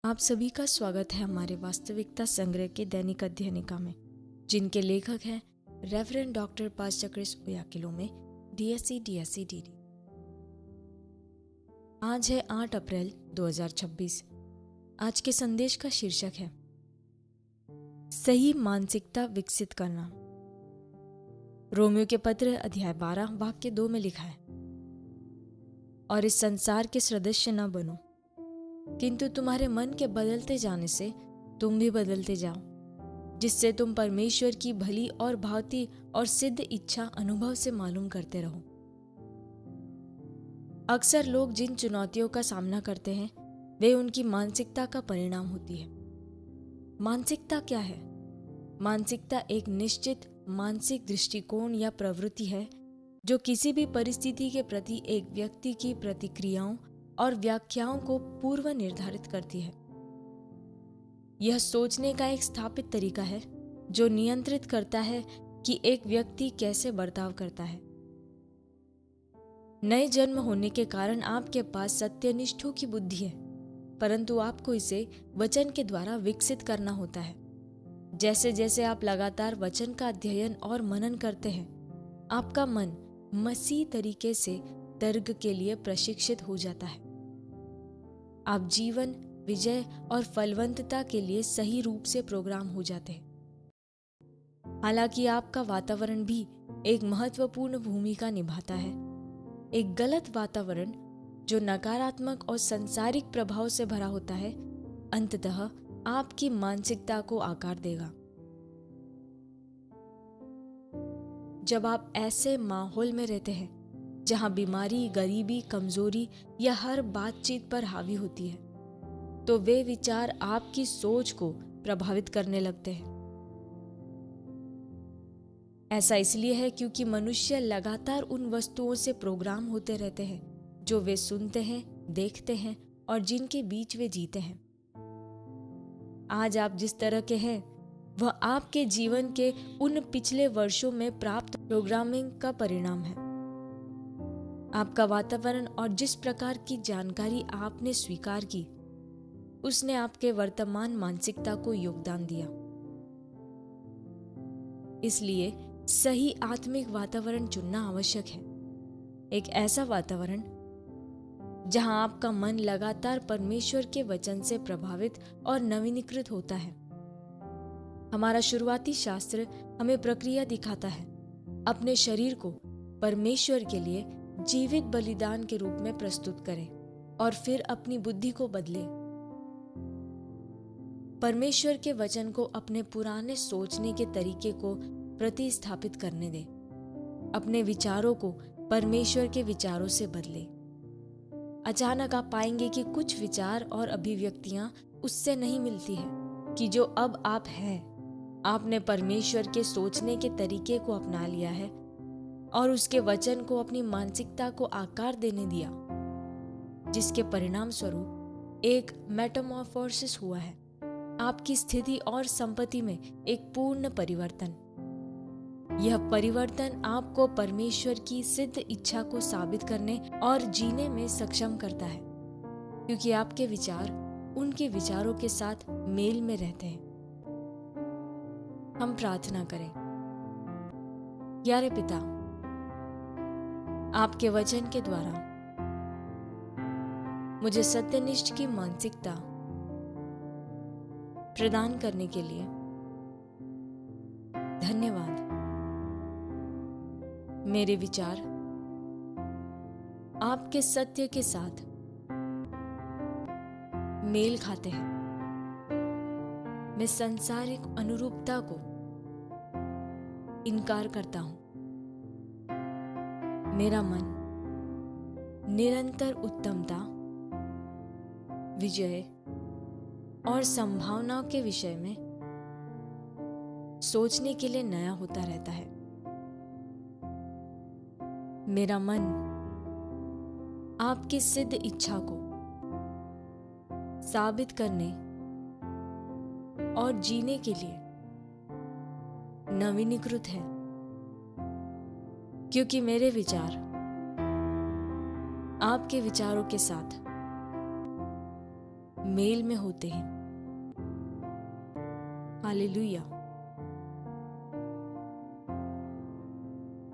आप सभी का स्वागत है हमारे वास्तविकता संग्रह के दैनिक अध्ययनिका में, जिनके लेखक हैं reverend doctor pastor Chris Oyakhilome DSc DD। आज है 8 अप्रैल 2026। आज के संदेश का शीर्षक है सही मानसिकता विकसित करना। रोमियो के पत्र अध्याय 12 वाक्य 2 में लिखा है, और इस संसार के सदृश न बनो, किंतु तुम्हारे मन के बदलते जाने से तुम भी बदलते जाओ, जिससे तुम परमेश्वर की भली और भांति और सिद्ध इच्छा अनुभव से मालूम करते रहो। अक्सर लोग जिन चुनौतियों का सामना करते हैं वे उनकी मानसिकता का परिणाम होती है। मानसिकता क्या है? मानसिकता एक निश्चित मानसिक दृष्टिकोण या प्रवृत्ति है जो किसी भी परिस्थिति के प्रति एक व्यक्ति की प्रतिक्रियाओं और व्याख्याओं को पूर्व निर्धारित करती है। यह सोचने का एक स्थापित तरीका है जो नियंत्रित करता है कि एक व्यक्ति कैसे बर्ताव करता है। नए जन्म होने के कारण आपके पास सत्यनिष्ठों की बुद्धि है, परंतु आपको इसे वचन के द्वारा विकसित करना होता है। जैसे जैसे आप लगातार वचन का अध्ययन और मनन करते हैं, आपका मन मसीह तरीके से तर्क के लिए प्रशिक्षित हो जाता है। आप जीवन, विजय और फलवंतता के लिए सही रूप से प्रोग्राम हो जाते हैं। हालांकि आपका वातावरण भी एक महत्वपूर्ण भूमिका निभाता है। एक गलत वातावरण जो नकारात्मक और सांसारिक प्रभाव से भरा होता है, अंततः आपकी मानसिकता को आकार देगा। जब आप ऐसे माहौल में रहते हैं जहां बीमारी, गरीबी, कमजोरी या हर बातचीत पर हावी होती है, तो वे विचार आपकी सोच को प्रभावित करने लगते हैं। ऐसा इसलिए है क्योंकि मनुष्य लगातार उन वस्तुओं से प्रोग्राम होते रहते हैं जो वे सुनते हैं, देखते हैं और जिनके बीच वे जीते हैं। आज आप जिस तरह के हैं वह आपके जीवन के उन पिछले वर्षों में प्राप्त प्रोग्रामिंग का परिणाम है। आपका वातावरण और जिस प्रकार की जानकारी आपने स्वीकार की, उसने आपके वर्तमान मानसिकता को योगदान दिया। इसलिए सही आत्मिक वातावरण चुनना आवश्यक है। एक ऐसा वातावरण जहां आपका मन लगातार परमेश्वर के वचन से प्रभावित और नवीनीकृत होता है। हमारा शुरुआती शास्त्र हमें प्रक्रिया दिखाता है। अपने शरीर को परमेश्वर के लिए जीवित बलिदान के रूप में प्रस्तुत करें और फिर अपनी बुद्धि को बदलें। परमेश्वर के वचन को अपने पुराने सोचने के तरीके को प्रतिस्थापित करने दें। अपने विचारों को परमेश्वर के विचारों से बदलें। अचानक आप पाएंगे कि कुछ विचार और अभिव्यक्तियां उससे नहीं मिलती है कि जो अब आप हैं। आपने परमेश्वर के सोचने के तरीके को अपना लिया है और उसके वचन को अपनी मानसिकता को आकार देने दिया, जिसके परिणाम स्वरूप एक मेटामॉर्फोसिस हुआ है। आपकी स्थिति और संपत्ति में एक पूर्ण परिवर्तन। यह परिवर्तन आपको परमेश्वर की सिद्ध इच्छा को साबित करने और जीने में सक्षम करता है, क्योंकि आपके विचार उनके विचारों के साथ मेल में रहते हैं। हम प्रार्थना करें। प्यारे पिता, आपके वचन के द्वारा मुझे सत्यनिष्ठ की मानसिकता प्रदान करने के लिए धन्यवाद। मेरे विचार आपके सत्य के साथ मेल खाते हैं। मैं सांसारिक अनुरूपता को इनकार करता हूं। मेरा मन निरंतर उत्तमता, विजय और संभावनाओं के विषय में सोचने के लिए नया होता रहता है। मेरा मन आपकी सिद्ध इच्छा को साबित करने और जीने के लिए नवीनीकृत है, क्योंकि मेरे विचार आपके विचारों के साथ मेल में होते हैं। हालेलुया।